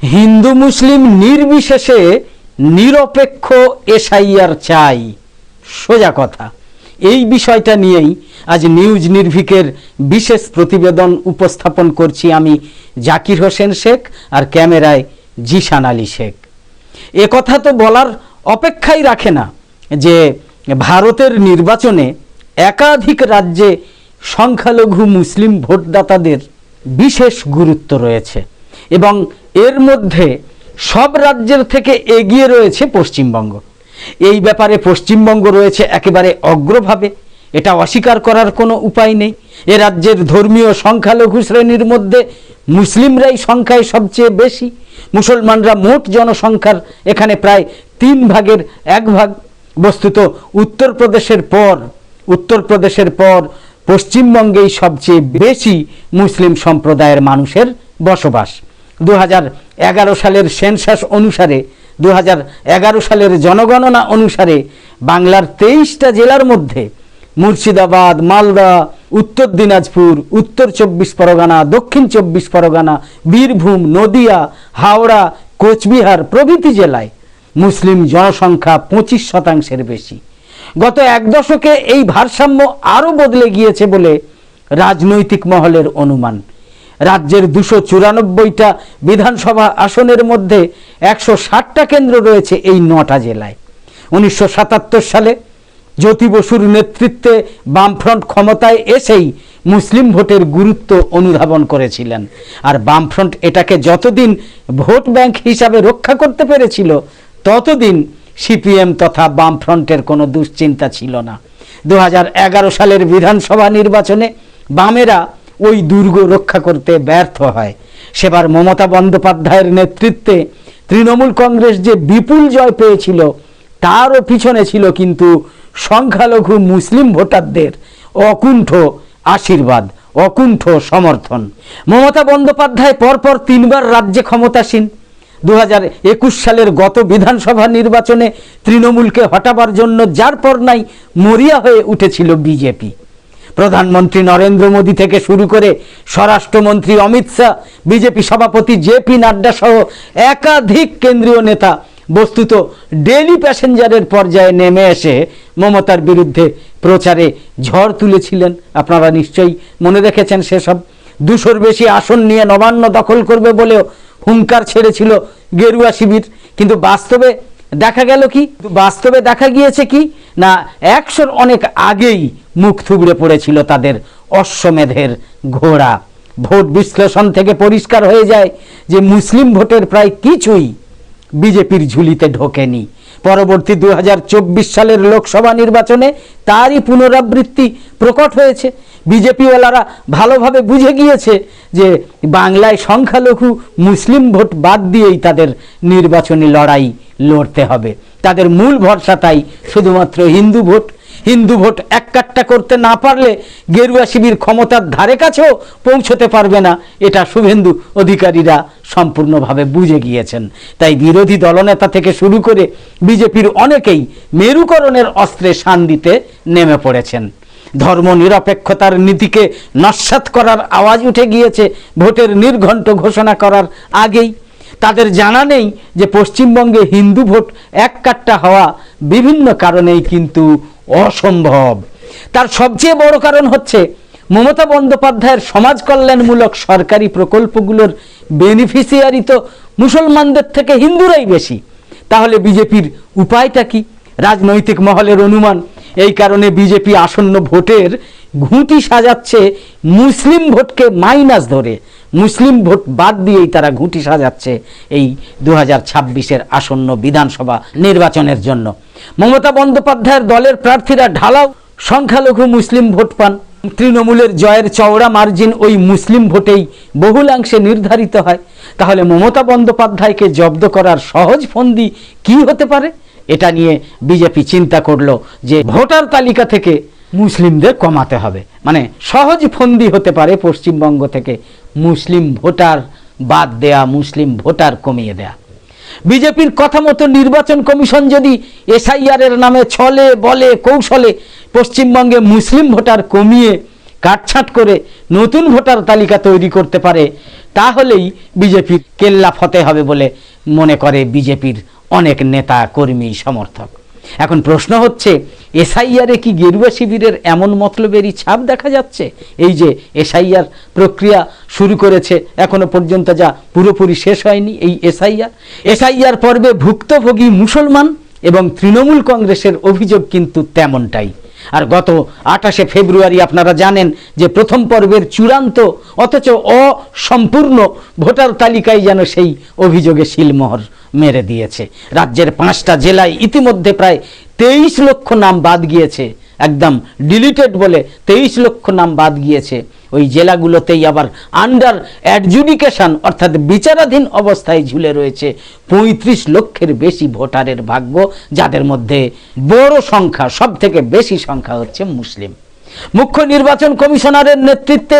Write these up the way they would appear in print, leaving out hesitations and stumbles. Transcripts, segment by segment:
হিন্দু মুসলিম নির্বিশেষে নিরপেক্ষ এসআইআর চাই, সোজা কথা। এই বিষয়টা নিয়েই আজ নিউজ নির্ভীকের বিশেষ প্রতিবেদন উপস্থাপন করছি আমি জাকির হোসেন শেখ, আর ক্যামেরায় জিশান আলী শেখ। এ কথা তো বলার অপেক্ষাই রাখে না যে ভারতের নির্বাচনে একাধিক রাজ্যে সংখ্যালঘু মুসলিম ভোটদাতাদের বিশেষ গুরুত্ব রয়েছে এবং এর মধ্যে সব রাজ্যের থেকে এগিয়ে রয়েছে পশ্চিমবঙ্গ। এই ব্যাপারে পশ্চিমবঙ্গ রয়েছে একেবারে অগ্রভাবে, এটা অস্বীকার করার কোনো উপায় নেই। এ রাজ্যের ধর্মীয় সংখ্যালঘু শ্রেণীর মধ্যে মুসলিমরাই সংখ্যায় সবচেয়ে বেশি। মুসলমানরা মোট জনসংখ্যার এখানে প্রায় 3 ভাগের 1 ভাগ। বস্তুত উত্তরপ্রদেশের পর পশ্চিমবঙ্গেই সবচেয়ে বেশি মুসলিম সম্প্রদায়ের মানুষের বসবাস। 2011 সালের সেন্সাস অনুসারে, 2011 সালের জনগণনা অনুসারে বাংলার 23টা জেলার মধ্যে মুর্শিদাবাদ, মালদা, উত্তর দিনাজপুর, উত্তর 24 পরগনা, দক্ষিণ 24 পরগনা, বীরভূম, নদিয়া, হাওড়া, কোচবিহার প্রভৃতি জেলায় মুসলিম জনসংখ্যা 25% বেশি। গত 1 দশকে এই ভারসাম্য আরও বদলে গিয়েছে বলে রাজনৈতিক মহলের অনুমান। রাজ্যের 294টা বিধানসভা আসনের মধ্যে 160টা কেন্দ্র রয়েছে এই 9টা জেলায়। 1977 সালে জ্যোতি বসুর নেতৃত্বে বামফ্রন্ট ক্ষমতায় এসেই মুসলিম ভোটের গুরুত্ব অনুধাবন করেছিলেন। আর বামফ্রন্ট এটাকে যতদিন ভোট ব্যাংক হিসাবে রক্ষা করতে পেরেছিল ততদিন সিপিএম তথা বামফ্রন্টের কোনো দুশ্চিন্তা ছিল না। 2011 সালের বিধানসভা নির্বাচনে বামেরা ওই দুর্গ রক্ষা করতে ব্যর্থ হয়। সেবার মমতা বন্দ্যোপাধ্যায়ের নেতৃত্বে তৃণমূল কংগ্রেস যে বিপুল জয় পেয়েছিল তারও পিছনে ছিল কিন্তু সংখ্যালঘু মুসলিম ভোটারদের অকুণ্ঠ আশীর্বাদ, অকুণ্ঠ সমর্থন। মমতা বন্দ্যোপাধ্যায় পরপর 3 বার রাজ্যে ক্ষমতাসীন। 2021 সালের গত বিধানসভা নির্বাচনে তৃণমূলকে হটাবার জন্য যার পর নাই মরিয়া হয়ে উঠেছিল বিজেপি। প্রধানমন্ত্রী নরেন্দ্র মোদী থেকে শুরু করে স্বরাষ্ট্রমন্ত্রী অমিত শাহ, বিজেপি সভাপতি জেপি নাড্ডা সহ একাধিক কেন্দ্রীয় নেতা বস্তুত ডেলি প্যাসেঞ্জারের পর্যায়ে নেমে এসে মমতার বিরুদ্ধে প্রচারে ঝড় তুলেছিলেন। আপনারা নিশ্চয়ই মনে রেখেছেন সেসব। 200-র বেশি আসন নিয়ে নবান্ন দখল করবে বলেও হুঙ্কার ছেড়েছিল গেরুয়া শিবির। কিন্তু বাস্তবে দেখা গিয়েছে কি না, 100-র অনেক আগেই মুখ থুবড়ে পড়েছিল তাদের অশ্বমেধের ঘোড়া। ভোট বিশ্লেষণ থেকে পরিষ্কার হয়ে যায় যে মুসলিম ভোটের প্রায় কিছুই বিজেপির ঝুলিতে ঢোকেনি। পরবর্তী 2024 সালের লোকসভা নির্বাচনে তারই পুনরাবৃত্তি প্রকট হয়েছে। বিজেপিওয়ালারা ভালোভাবে বুঝে গিয়েছে যে বাংলায় সংখ্যালঘু মুসলিম ভোট বাদ দিয়েই তাদের নির্বাচনী লড়াই লড়তে হবে। তাদের মূল ভরসা তাই শুধুমাত্র হিন্দু ভোট এক কাট্টা করতে না পারলে গেরুয়া শিবির ক্ষমতার ধারে কাছেও পৌঁছতে পারবে না, এটা শুভেন্দু অধিকারীরা সম্পূর্ণভাবে বুঝে গিয়েছেন। তাই বিরোধী দলনেতা থেকে শুরু করে বিজেপির অনেকেই মেরুকরণের অস্ত্রে শান দিতে নেমে পড়েছেন। ধর্ম নিরপেক্ষতার নীতিকে নস্যাৎ করার আওয়াজ উঠে গিয়েছে ভোটের নির্ঘণ্ট ঘোষণা করার আগেই। তাদের জানা নেই যে পশ্চিমবঙ্গে হিন্দু ভোট এক কাট্টা হওয়া বিভিন্ন কারণেই কিন্তু অসম্ভব। তার সবচেয়ে বড় কারণ হচ্ছে মমতা বন্দ্যোপাধ্যায়ের সমাজ কল্যাণমূলক সরকারি প্রকল্পগুলোর বেনিফিশিয়ারি তো মুসলমানদের থেকে হিন্দুরাই বেশি। তাহলে বিজেপির উপায়টা কি? রাজনৈতিক মহলের অনুমান এই কারণে বিজেপি আসন্ন ভোটের ঘুঁটি সাজাচ্ছে মুসলিম ভোটকে মাইনাস ধরে, মুসলিম ভোট বাদ দিয়েই তারা ঘুঁটি সাজাচ্ছে এই 2026-এর আসন্ন বিধানসভা নির্বাচনের জন্য। মমতা বন্দ্যোপাধ্যায়ের দলের প্রার্থীরা ঢালাও সংখ্যালঘু মুসলিম ভোট পান। তৃণমূলের জয়ের চওড়া মার্জিন ওই মুসলিম ভোটেই বহুলাংশে নির্ধারিত হয়। তাহলে মমতা বন্দ্যোপাধ্যায়কে জব্দ করার সহজ ফন্দি কি হতে পারে? এটা নিয়ে বিজেপি চিন্তা করলো যে ভোটার তালিকা থেকে মুসলিমদের কমাতে হবে। মানে সহজ ফন্দি হতে পারে পশ্চিমবঙ্গ থেকে মুসলিম ভোটার বাদ দেয়া, মুসলিম ভোটার কমিয়ে দেয়া। বিজেপির কথা মতো নির্বাচন কমিশন যদি এসআইআর এর নামে ছলে বলে কৌশলে পশ্চিমবঙ্গে মুসলিম ভোটার কমিয়ে কাটছাঁট করে নতুন ভোটার তালিকা তৈরি করতে পারে, তাহলেই বিজেপির কেল্লা ফতে হবে বলে মনে করে বিজেপির অনেক নেতা কর্মী সমর্থক। এখন প্রশ্ন হচ্ছে, এসআইআরে কি গেরুয়া শিবিরের এমন মতলবেরই ছাপ দেখা যাচ্ছে? এই যে এসআইআর প্রক্রিয়া শুরু করেছে, এখনো পর্যন্ত যা পুরোপুরি শেষ হয়নি এই এসআইআর পর্বে ভুক্তভোগী মুসলমান এবং তৃণমূল কংগ্রেসের অভিযোগ কিন্তু তেমনটাই। আর গত 28শে ফেব্রুয়ারি আপনারা জানেন যে প্রথম পর্বের চূড়ান্ত অথচ অসম্পূর্ণ ভোটার তালিকায় যেন সেই অভিযোগে শিলমোহর মেরে দিয়েছে। রাজ্যের 5টা জেলায় ইতিমধ্যে প্রায় 23 লক্ষ নাম বাদ গিয়েছে, একদম ডিলিটেড বলে 23 লক্ষ নাম বাদ গিয়েছে। ওই জেলাগুলোতেই আবার আন্ডার অ্যাডজুডিকেশন অর্থাৎ বিচারাধীন অবস্থায় ঝুলে রয়েছে 35 লক্ষের বেশি ভোটারের ভাগ্য, যাদের মধ্যে বড় সংখ্যা, সব থেকে বেশি সংখ্যা হচ্ছে মুসলিম। মুখ্য নির্বাচন কমিশনারের নেতৃত্বে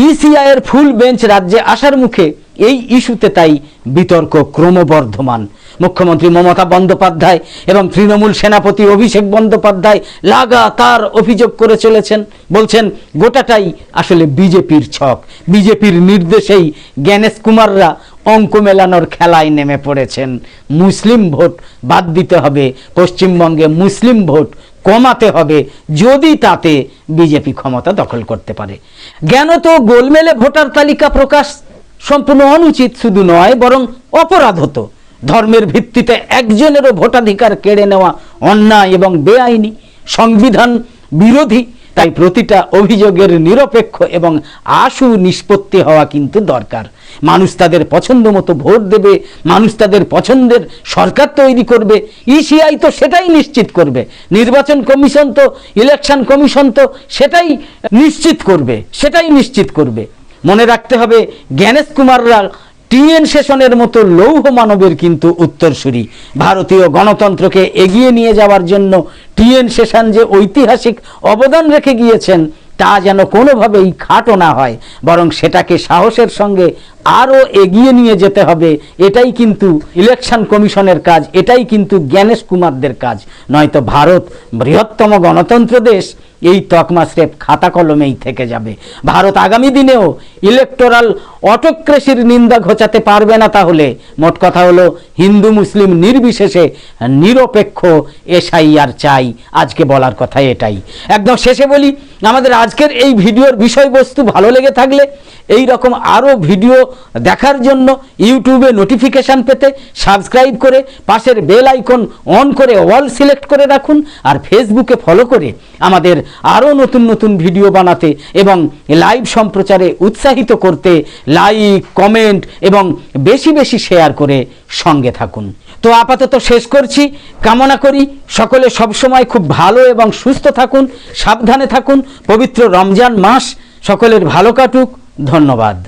ইসিআই এর ফুল বেঞ্চ রাজ্যে আসার মুখে এই ইস্যুতে তাই বিতর্ক ক্রমবর্ধমান। মুখ্যমন্ত্রী মমতা বন্দ্যোপাধ্যায় এবং তৃণমূল সেনাপতি অভিষেক বন্দ্যোপাধ্যায় লাগাতার অভিযোগ করে চলেছেন, বলছেন গোটাটাই আসলে বিজেপির ছক, বিজেপির নির্দেশেই জ্ঞানেশ কুমাররা অঙ্ক মেলানোর খেলায় নেমে পড়েছেন। মুসলিম ভোট বাদ দিতে হবে, পশ্চিমবঙ্গে মুসলিম ভোট কমাতে হবে, যদি তাতে বিজেপি ক্ষমতা দখল করতে পারে। জ্ঞানত গোলমেলে ভোটার তালিকা প্রকাশ সম্পূর্ণ অনুচিত শুধু নয়, বরং অপরাধ হতো। ধর্মের ভিত্তিতে একজনেরও ভোটাধিকার কেড়ে নেওয়া অন্যায় এবং বেআইনি, সংবিধান বিরোধী। তাই প্রতিটা অভিযোগের নিরপেক্ষ এবং আশু নিষ্পত্তি হওয়া কিন্তু দরকার। মানুষ তাদের পছন্দ মতো ভোট দেবে, মানুষ তাদের পছন্দের সরকার তৈরি করবে। ইসিআই তো সেটাই নিশ্চিত করবে, নির্বাচন কমিশন তো, ইলেকশন কমিশন তো সেটাই নিশ্চিত করবে। মনে রাখতে হবে, জ্ঞানেশ কুমাররা টিএন সেশনের মতো লৌহ মানবের কিন্তু উত্তরসূরি। ভারতীয় গণতন্ত্রকে এগিয়ে নিয়ে যাওয়ার জন্য টিএন সেশন যে ঐতিহাসিক অবদান রেখে গিয়েছেন, তা যেন কোনোভাবেই খাটো না হয়, বরং সেটাকে সাহসের সঙ্গে আরও এগিয়ে নিয়ে যেতে হবে। এটাই কিন্তু ইলেকশন কমিশনের কাজ, এটাই কিন্তু জ্ঞানেশ কুমারদের কাজ। নয়তো ভারত বৃহত্তম গণতন্ত্র দেশ, এই তকমা স্রেফ খাতা কলমেই থেকে যাবে। ভারত আগামী দিনেও ইলেকটোরাল অটোক্রেসির নিন্দা ঘোচাতে পারবে না। তাহলে মোট কথা হলো, হিন্দু মুসলিম নির্বিশেষে নিরপেক্ষ এসআইআর চাই। আজকে বলার কথা এটাই। একদম শেষে বলি, আমাদের আজকের এই ভিডিওর বিষয়বস্তু ভালো লেগে থাকলে এই রকম আরও ভিডিও দেখার জন্য ইউটিউবে নোটিফিকেশান পেতে সাবস্ক্রাইব করে পাশের বেল আইকন অন করে অল সিলেক্ট করে রাখুন। আর ফেসবুকে ফলো করে আমাদের আরও নতুন নতুন ভিডিও বানাতে এবং লাইভ সম্প্রচারে উৎসাহিত করতে লাইক, কমেন্ট এবং বেশি বেশি শেয়ার করে সঙ্গে থাকুন। তো আপাতত শেষ করছি। কামনা করি সকলে সবসময় খুব ভালো এবং সুস্থ থাকুন, সাবধানে থাকুন। পবিত্র রমজান মাস সকলের ভালো কাটুক। ধন্যবাদ।